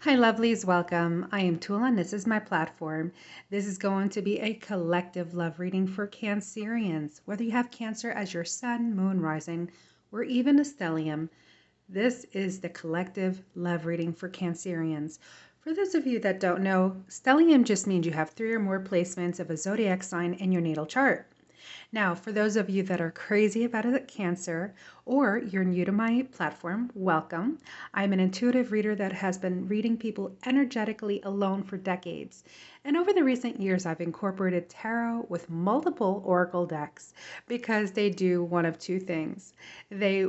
Hi, lovelies. Welcome. I am Tula, and this is my platform. This is going to be a collective love reading for Cancerians. Whether you have Cancer as your sun, moon, rising, or even a stellium, this is the collective love reading for Cancerians. For those of you that don't know, stellium just means you have 3 or more placements of a zodiac sign in your natal chart. Now, for those of you that are crazy about a Cancer or you're new to my platform, welcome. I'm an intuitive reader that has been reading people energetically alone for decades. And over the recent years, I've incorporated tarot with multiple oracle decks because they do one of two things. They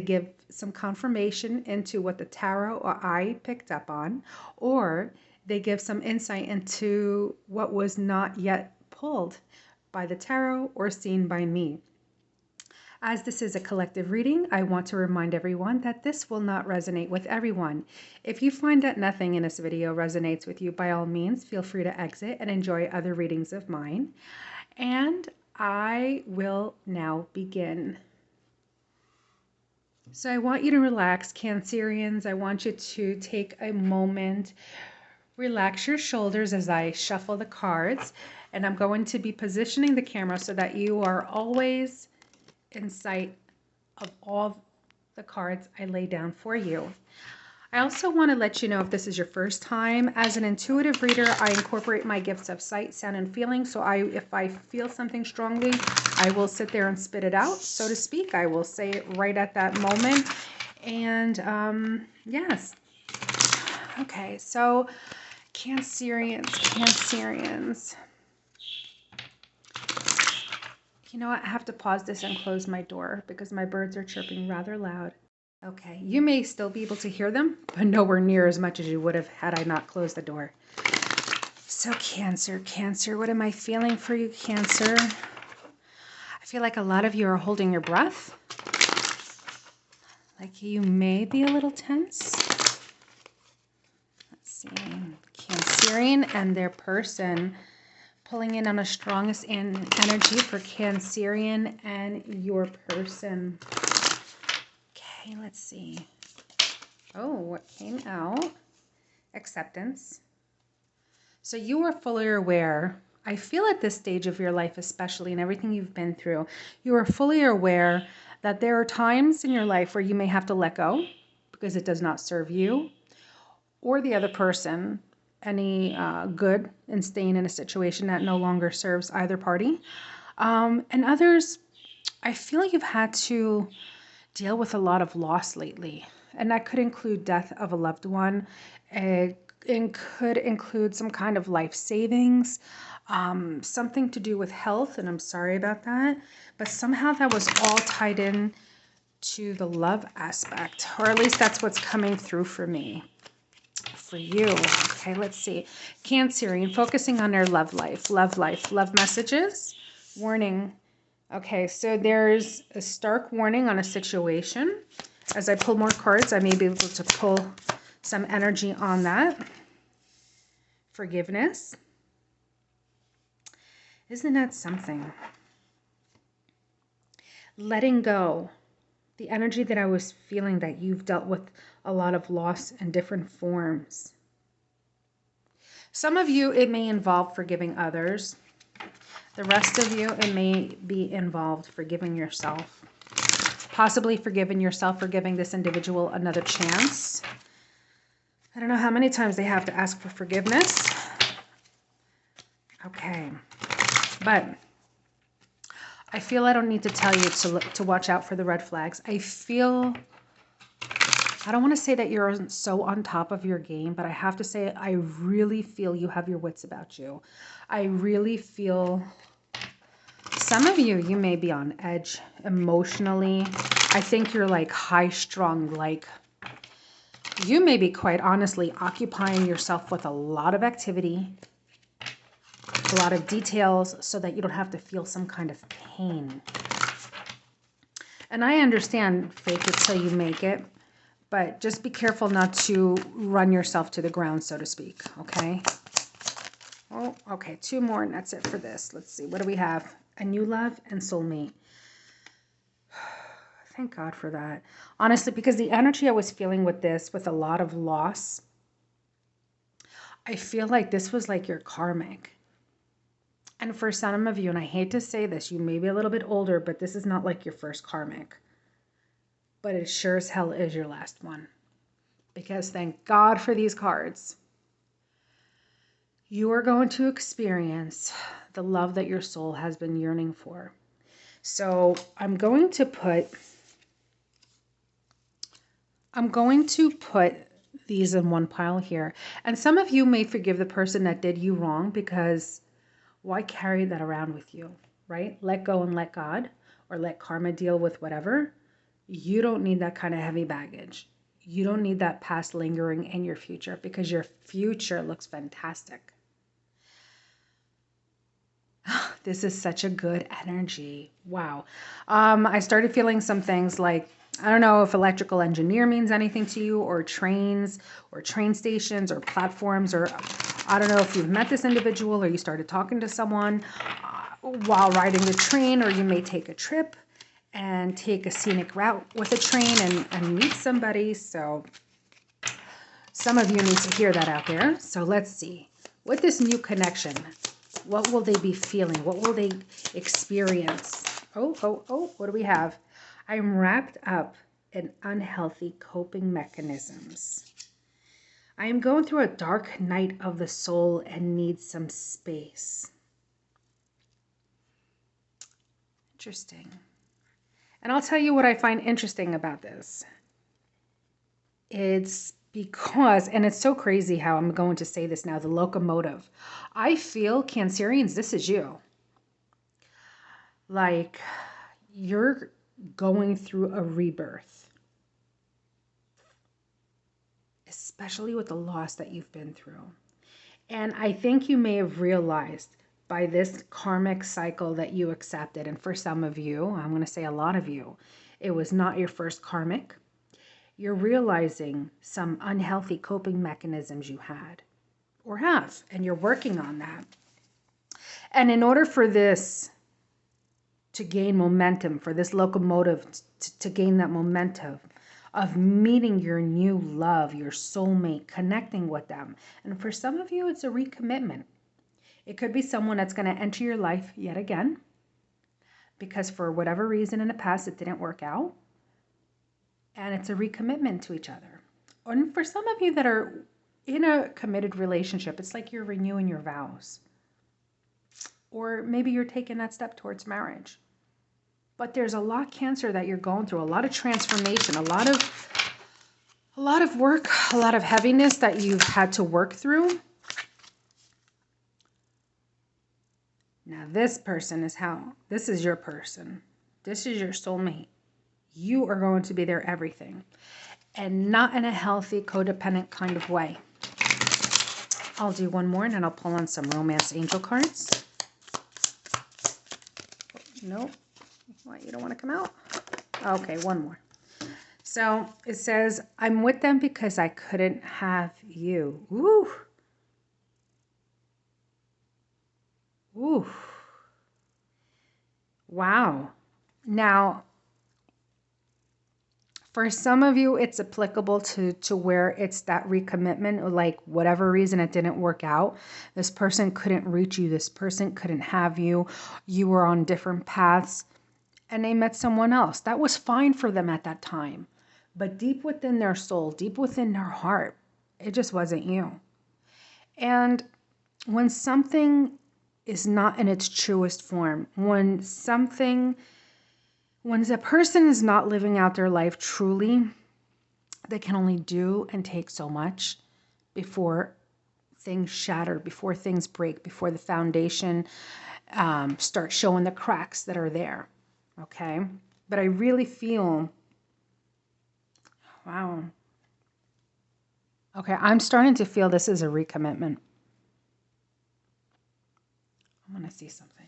give some confirmation into what the tarot or I picked up on, or they give some insight into what was not yet pulled by the tarot or seen by me. As this is a collective reading, I want to remind everyone that this will not resonate with everyone. If you find that nothing in this video resonates with you, by all means, feel free to exit and enjoy other readings of mine. And I will now begin. So I want you to relax, Cancerians. I want you to take a moment, relax your shoulders as I shuffle the cards. And I'm going to be positioning the camera so that you are always in sight of all the cards I lay down for you. I also want to let you know, if this is your first time, as an intuitive reader, I incorporate my gifts of sight, sound, and feeling. So if I feel something strongly, I will sit there and spit it out, so to speak. I will say it right at that moment. And yes. Okay, so Cancerians. You know what? I have to pause this and close my door because my birds are chirping rather loud. Okay, you may still be able to hear them, but nowhere near as much as you would have had I not closed the door. So Cancer, what am I feeling for you, Cancer? I feel like a lot of you are holding your breath. Like you may be a little tense. Let's see, Cancerian and their person. Pulling in on the strongest energy for Cancerian and your person. Okay, let's see. Oh, what came out? Acceptance. So you are fully aware, I feel at this stage of your life especially, and everything you've been through, you are fully aware that there are times in your life where you may have to let go because it does not serve you or the other person any good in staying in a situation that no longer serves either party. And others, I feel you've had to deal with a lot of loss lately. And that could include death of a loved one. It could include some kind of life savings, something to do with health. And I'm sorry about that. But somehow that was all tied in to the love aspect, or at least that's what's coming through for me. For you. Okay, let's see. Cancerian, focusing on their love life, love messages, warning. Okay, so there's a stark warning on a situation. As I pull more cards, I may be able to pull some energy on that. Forgiveness. Isn't that something? Letting go. The energy that I was feeling, that you've dealt with a lot of loss in different forms. Some of you, it may involve forgiving others. The rest of you, it may be involved forgiving yourself. Possibly forgiving yourself for giving this individual another chance. I don't know how many times they have to ask for forgiveness. Okay. But I feel I don't need to tell you to watch out for the red flags. I don't want to say that you're so on top of your game, but I have to say I really feel you have your wits about you. I really feel some of you may be on edge emotionally. I think you're like high-strung, like you may be quite honestly occupying yourself with a lot of activity, a lot of details, so that you don't have to feel some kind of pain. And I understand fake it till you make it, but just be careful not to run yourself to the ground, so to speak, okay? Oh, okay, 2 more and that's it for this. Let's see, what do we have? A new love and soulmate. Thank God for that. Honestly, because the energy I was feeling with this, with a lot of loss, I feel like this was like your karmic. And for some of you, and I hate to say this, you may be a little bit older, but this is not like your first karmic. But it sure as hell is your last one. Because thank God for these cards. You are going to experience the love that your soul has been yearning for. So I'm going to put these in one pile here. And some of you may forgive the person that did you wrong, because why carry that around with you, right? Let go and let God, or let karma deal with whatever. You don't need that kind of heavy baggage. You don't need that past lingering in your future, because your future looks fantastic. This is such a good energy. Wow. I started feeling some things like, I don't know if electrical engineer means anything to you, or trains, or train stations, or platforms, or I don't know if you've met this individual, or you started talking to someone while riding the train, or you may take a trip and take a scenic route with a train and meet somebody. So some of you need to hear that out there. So let's see. With this new connection, what will they be feeling? What will they experience? Oh, what do we have? I'm wrapped up in unhealthy coping mechanisms. I am going through a dark night of the soul and need some space. Interesting. And I'll tell you what I find interesting about this. It's because, and it's so crazy how I'm going to say this now, the locomotive. I feel, Cancerians, this is you. Like, you're going through a rebirth. Especially with the loss that you've been through. And I think you may have realized by this karmic cycle that you accepted, and for some of you, I'm going to say a lot of you, it was not your first karmic. You're realizing some unhealthy coping mechanisms you had or have, and you're working on that. And in order for this to gain momentum, for this locomotive to gain that momentum of meeting your new love, your soulmate, connecting with them. And for some of you, it's a recommitment. It could be someone that's going to enter your life yet again, because for whatever reason in the past it didn't work out. And it's a recommitment to each other. And for some of you that are in a committed relationship, it's like you're renewing your vows. Or maybe you're taking that step towards marriage. But there's a lot, Cancer, that you're going through, a lot of transformation, a lot of work, a lot of heaviness that you've had to work through. Now this person is this is your person. This is your soulmate. You are going to be their everything, and not in a healthy, codependent kind of way. I'll do one more and then I'll pull on some romance angel cards. Nope. What, you don't want to come out? Okay, one more. So it says, I'm with them because I couldn't have you. Woo. Woo. Wow. Now, for some of you, it's applicable to where it's that recommitment, or like whatever reason it didn't work out. This person couldn't reach you. This person couldn't have you. You were on different paths and they met someone else. That was fine for them at that time. But deep within their soul, deep within their heart, it just wasn't you. And when something is not in its truest form, when a person is not living out their life truly, they can only do and take so much before things shatter, before things break, before the foundation starts showing the cracks that are there. Okay? But I really feel, wow. Okay, I'm starting to feel this is a recommitment. I'm going to see something.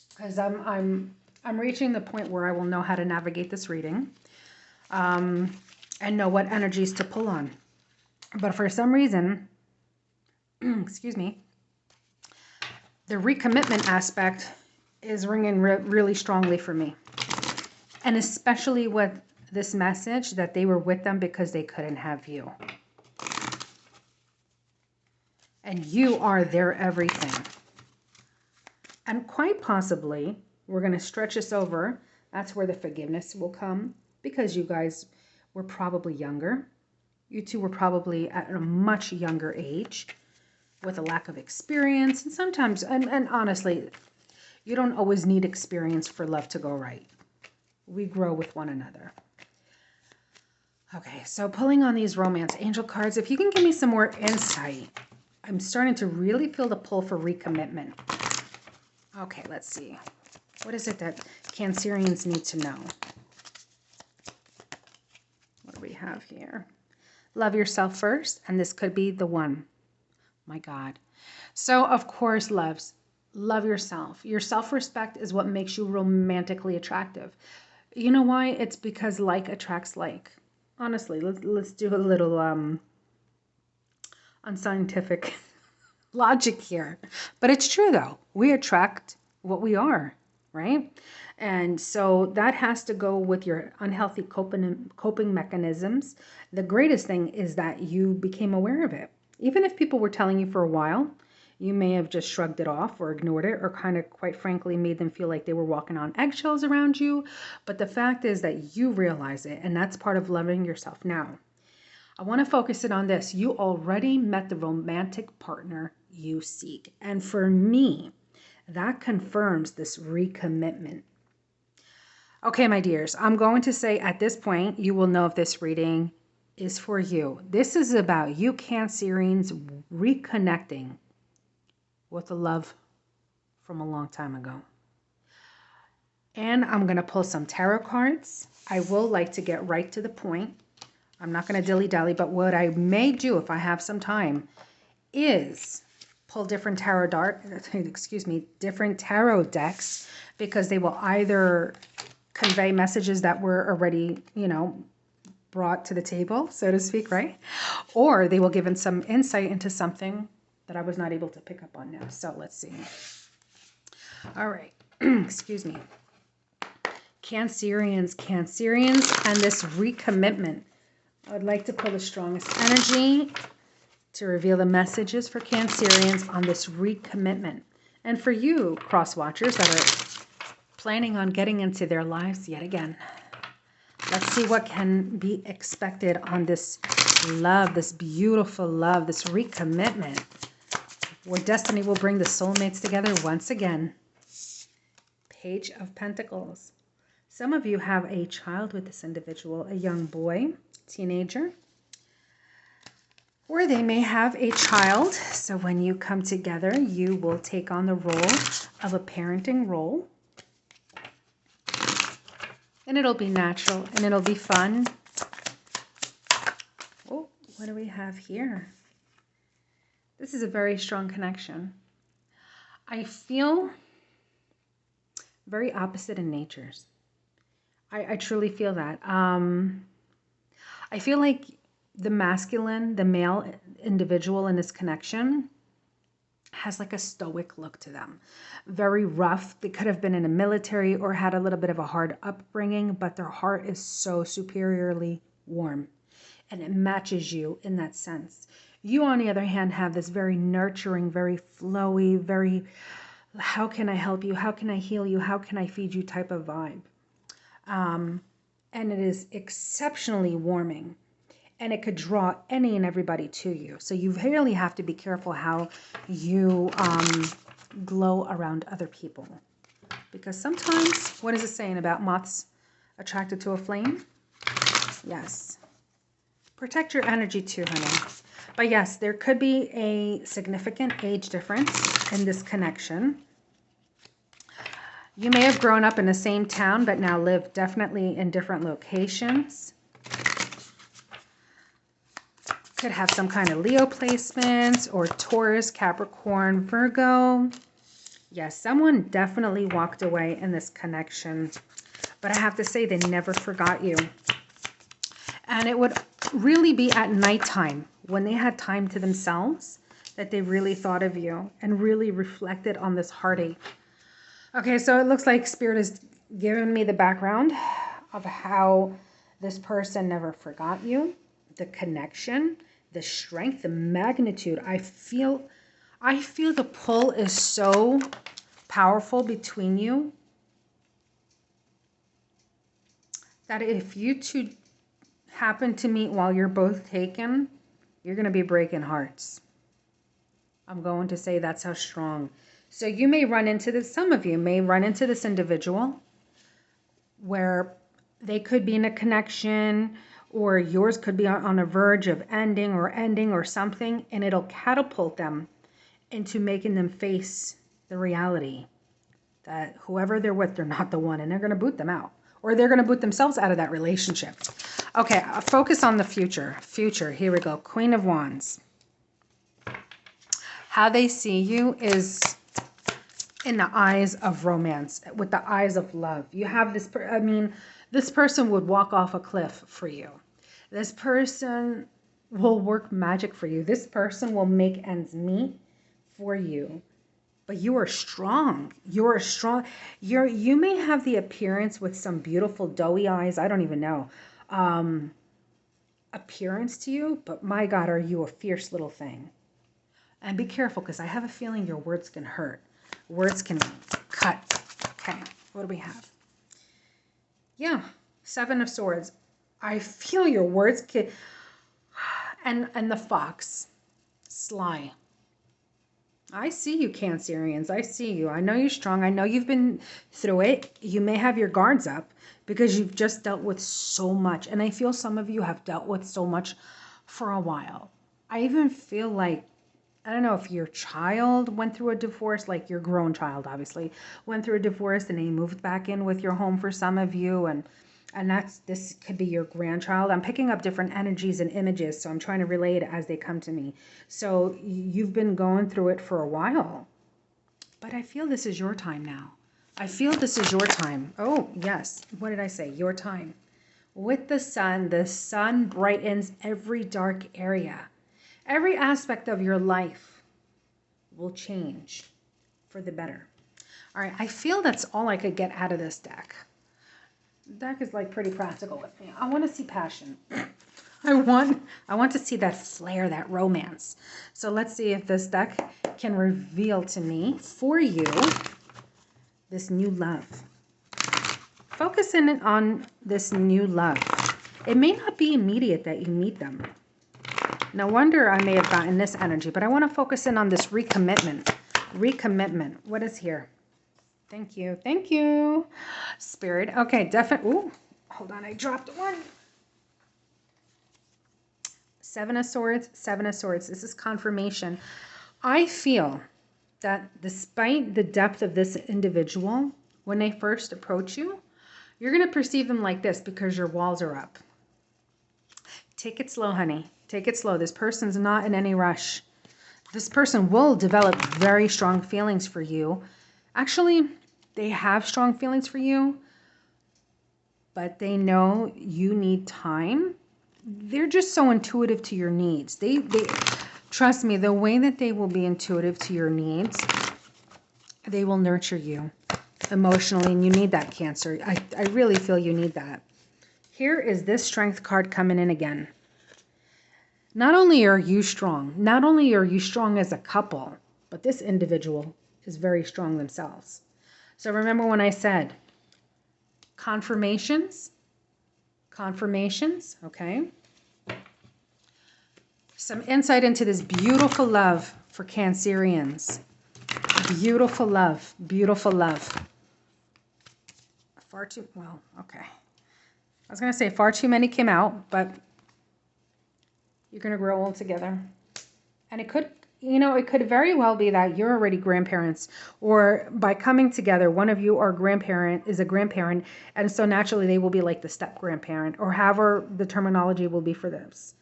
Because I'm reaching the point where I will know how to navigate this reading and know what energies to pull on. But for some reason, excuse me, the recommitment aspect is ringing really strongly for me. And especially with this message that they were with them because they couldn't have you. and you are their everything. And quite possibly, we're going to stretch this over. That's where the forgiveness will come, because you guys were probably younger. You two were probably at a much younger age with a lack of experience. And sometimes, and honestly, you don't always need experience for love to go right. We grow with one another. Okay, so pulling on these romance angel cards, if you can give me some more insight. I'm starting to really feel the pull for recommitment. Okay, let's see. What is it that Cancerians need to know? What do we have here? Love yourself first, and this could be the one. My God. So, of course, loves. Love yourself. Your self-respect is what makes you romantically attractive. You know why? It's because like attracts like. Honestly, let's do a little unscientific logic here. But it's true, though. We attract what we are, right? And so that has to go with your unhealthy coping mechanisms. The greatest thing is that you became aware of it. Even if people were telling you for a while, you may have just shrugged it off or ignored it, or kind of, quite frankly, made them feel like they were walking on eggshells around you. But the fact is that you realize it, and that's part of loving yourself. Now, I want to focus it on this. You already met the romantic partner you seek. And for me, that confirms this recommitment. Okay, my dears, I'm going to say at this point, you will know if this reading is for you. This is about you Cancerians reconnecting with a love from a long time ago. And I'm going to pull some tarot cards. I will like to get right to the point. I'm not going to dilly-dally, but what I may do if I have some time is pull different different tarot decks, because they will either convey messages that were already, brought to the table, so to speak, right? Or they will give in some insight into something that I was not able to pick up on now. So let's see. All right. Excuse me. Cancerians, and this recommitment. I would like to pull the strongest energy to reveal the messages for Cancerians on this recommitment. And for you, cross watchers that are planning on getting into their lives yet again, let's see what can be expected on this love, this beautiful love, this recommitment, where destiny will bring the soulmates together once again. Page of Pentacles. Some of you have a child with this individual, a young boy, teenager, or they may have a child. So when you come together, you will take on the role of a parenting role. And it'll be natural and it'll be fun. Oh, what do we have here? This is a very strong connection. I feel very opposite in natures. I truly feel that. I feel like the masculine, the male individual in this connection has like a stoic look to them. Very rough. They could have been in the military or had a little bit of a hard upbringing, but their heart is so superiorly warm. And it matches you in that sense. You, on the other hand, have this very nurturing, very flowy, very, how can I help you? How can I heal you? How can I feed you type of vibe? And it is exceptionally warming. And it could draw any and everybody to you. So you really have to be careful how you glow around other people. Because sometimes, what is it saying about moths attracted to a flame? Yes. Protect your energy too, honey. But yes, there could be a significant age difference in this connection. You may have grown up in the same town, but now live definitely in different locations. Could have some kind of Leo placements or Taurus, Capricorn, Virgo. Yes, someone definitely walked away in this connection. But I have to say, they never forgot you. And it would really be at nighttime, when they had time to themselves, that they really thought of you and really reflected on this heartache. Okay, so it looks like Spirit has given me the background of how this person never forgot you, the connection. the strength, the magnitude. I feel the pull is so powerful between you that if you two happen to meet while you're both taken, you're going to be breaking hearts. I'm going to say that's how strong. So you may run into this, some of you may run into this individual where they could be in a connection, or yours could be on a verge of ending or something, and it'll catapult them into making them face the reality that whoever they're with, they're not the one, and they're going to boot them out, or they're going to boot themselves out of that relationship. Okay, focus on the future. Future, here we go. Queen of Wands. How they see you is in the eyes of romance, with the eyes of love. You have this, this person would walk off a cliff for you. This person will work magic for you. This person will make ends meet for you. But you are strong. You are strong. You may have the appearance with some beautiful doughy eyes. I don't even know. Appearance to you. But my God, are you a fierce little thing. And be careful, because I have a feeling your words can hurt. Words can cut. Okay, what do we have? Yeah, Seven of Swords. I feel your words can... And the Fox. Sly. I see you, Cancerians. I see you. I know you're strong. I know you've been through it. You may have your guards up because you've just dealt with so much. And I feel some of you have dealt with so much for a while. I even feel like, I don't know if your child went through a divorce, like your grown child, obviously, went through a divorce and he moved back in with your home for some of you. And this could be your grandchild. I'm picking up different energies and images, so I'm trying to relate as they come to me. So you've been going through it for a while, but I feel this is your time now. I feel this is your time. Oh, yes. What did I say? Your time. With the sun brightens every dark area. Every aspect of your life will change for the better. All right, I feel that's all I could get out of this deck. The deck is like pretty practical with me. I want to see passion. I want to see that flair, that romance. So let's see if this deck can reveal to me, for you, this new love. Focus in on this new love. It may not be immediate that you meet them. No wonder I may have gotten this energy, but I want to focus in on this recommitment. Recommitment. What is here? Thank you. Thank you, Spirit. Okay, definitely. Ooh, hold on. I dropped one. Seven of Swords, Seven of Swords. This is confirmation. I feel that despite the depth of this individual, when they first approach you, you're going to perceive them like this because your walls are up. Take it slow, honey. Take it slow. This person's not in any rush. This person will develop very strong feelings for you. Actually, they have strong feelings for you, but they know you need time. They're just so intuitive to your needs. They trust me, the way that they will be intuitive to your needs, they will nurture you emotionally, and you need that, Cancer. I really feel you need that. Here is this Strength card coming in again. Not only are you strong, not only are you strong as a couple, but this individual is very strong themselves. So remember when I said confirmations, okay? Some insight into this beautiful love for Cancerians. Beautiful love, beautiful love. Well, okay. I was going to say far too many came out, but you're going to grow old together. And it could, it could very well be that you're already grandparents, or by coming together, one of you is a grandparent, and so naturally they will be like the step-grandparent, or however the terminology will be for this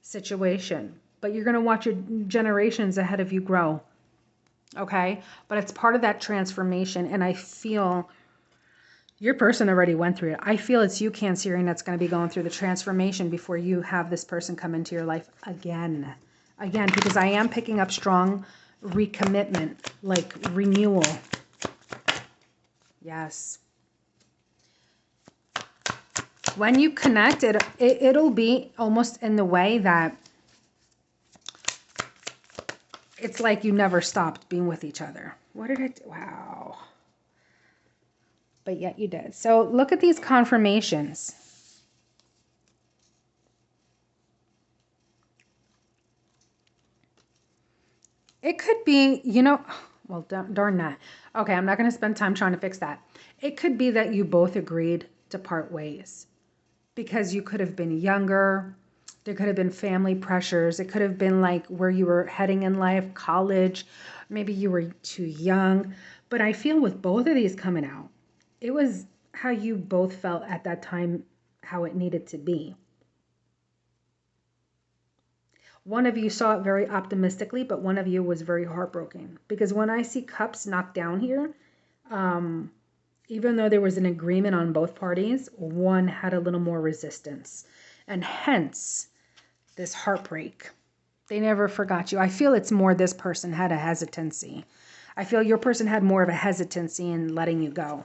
situation. But you're going to watch your generations ahead of you grow, okay? But it's part of that transformation, and I feel your person already went through it. I feel it's you, Cancerian, that's going to be going through the transformation before you have this person come into your life again. Again, because I am picking up strong recommitment, like renewal. Yes. When you connect, it'll be almost in the way that it's like you never stopped being with each other. What did I do? Wow. But yet you did. So look at these confirmations. It could be, you know, well, darn that. Okay, I'm not going to spend time trying to fix that. It could be that you both agreed to part ways because you could have been younger. There could have been family pressures. It could have been like where you were heading in life, college. Maybe you were too young. But I feel with both of these coming out, it was how you both felt at that time, how it needed to be. One of you saw it very optimistically, but one of you was very heartbroken. Because when I see cups knocked down here, even though there was an agreement on both parties, one had a little more resistance. And hence, this heartbreak. They never forgot you. I feel it's more this person had a hesitancy. I feel your person had more of a hesitancy in letting you go.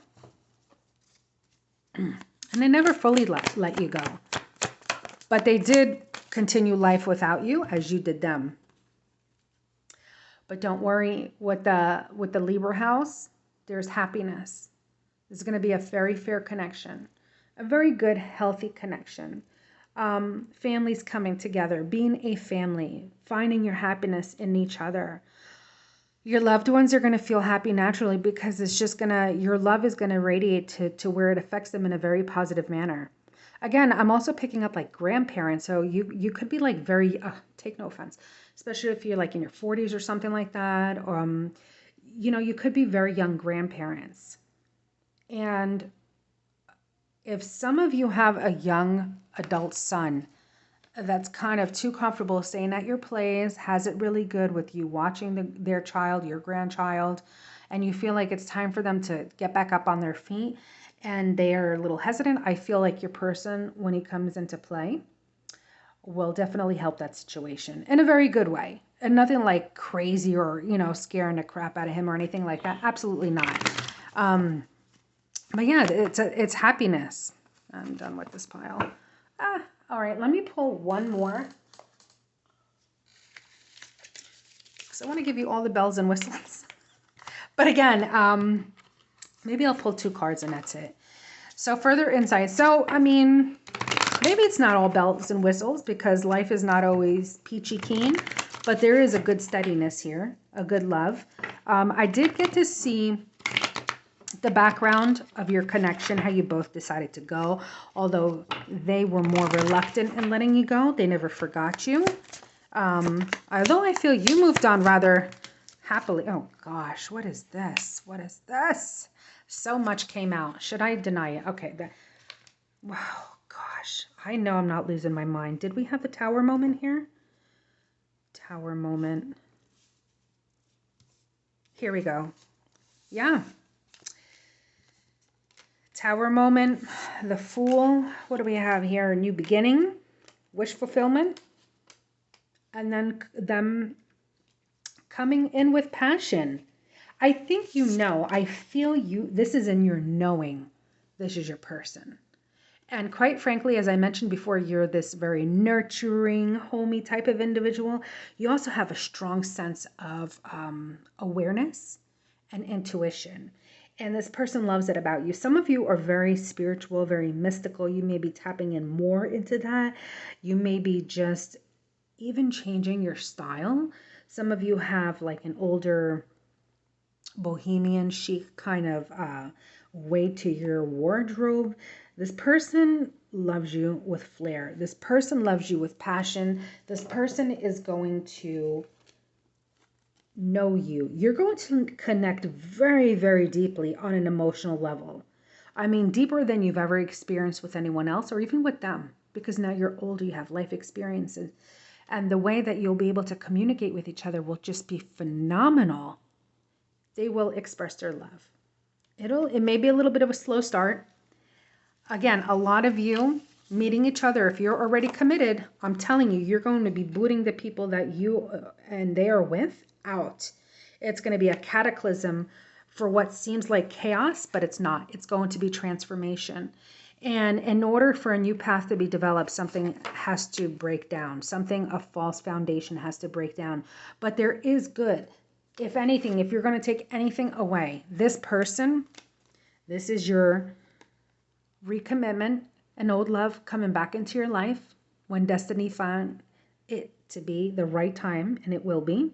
And they never fully let you go. But they did continue life without you as you did them. But don't worry, with the Libra house, there's happiness. There's going to be a very fair connection, a very good, healthy connection. Families coming together, being a family, finding your happiness in each other. Your loved ones are going to feel happy naturally because it's just your love is going to radiate to where it affects them in a very positive manner. Again, I'm also picking up like grandparents. So you could be like very, take no offense, especially if you're like in your 40s or something like that. You know, you could be very young grandparents. And if some of you have a young adult son that's kind of too comfortable staying at your place, has it really good with you watching their child, your grandchild, and you feel like it's time for them to get back up on their feet, and they are a little hesitant, I feel like your person, when he comes into play, will definitely help that situation in a very good way. And nothing like crazy or, you know, scaring the crap out of him or anything like that. Absolutely not. But yeah, it's happiness. I'm done with this pile. All right, let me pull one more. Because I want to give you all the bells and whistles. But again, maybe I'll pull 2 cards and that's it. So further insight. So, I mean, maybe it's not all bells and whistles because life is not always peachy keen, but there is a good steadiness here, a good love. I did get to see the background of your connection, how you both decided to go. Although they were more reluctant in letting you go, they never forgot you. Although I feel you moved on rather happily. Oh gosh, what is this? What is this? So much came out. Should I deny it? Okay. Wow, gosh. I know I'm not losing my mind. Did we have a tower moment here? Tower moment. Here we go. Yeah. Tower moment. The Fool. What do we have here? A new beginning. Wish fulfillment. And then them coming in with passion. I think you know, I feel you, this is in your knowing, this is your person. And quite frankly, as I mentioned before, you're this very nurturing, homey type of individual. You also have a strong sense of awareness and intuition. And this person loves it about you. Some of you are very spiritual, very mystical. You may be tapping in more into that. You may be just even changing your style. Some of you have like an older bohemian chic kind of way to your wardrobe. This person loves you with flair. This person loves you with passion. This person is going to know you. You're going to connect very, very deeply on an emotional level. I mean, deeper than you've ever experienced with anyone else or even with them, because now you're older, you have life experiences. And the way that you'll be able to communicate with each other will just be phenomenal. They will express their love. It may be a little bit of a slow start. Again, a lot of you meeting each other, if you're already committed, I'm telling you, you're going to be booting the people that you and they are with out. It's going to be a cataclysm for what seems like chaos, but it's not. It's going to be transformation. And in order for a new path to be developed, something has to break down. Something, a false foundation has to break down. But there is good. If anything, if you're going to take anything away, this person, this is your recommitment, an old love coming back into your life when destiny found it to be the right time, and it will be.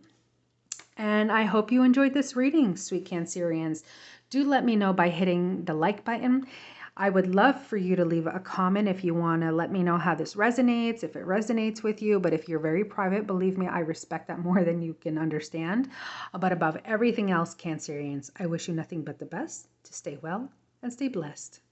And I hope you enjoyed this reading, sweet Cancerians. Do let me know by hitting the like button. I would love for you to leave a comment if you want to let me know how this resonates, if it resonates with you. But if you're very private, believe me, I respect that more than you can understand. But above everything else, Cancerians, I wish you nothing but the best, to stay well and stay blessed.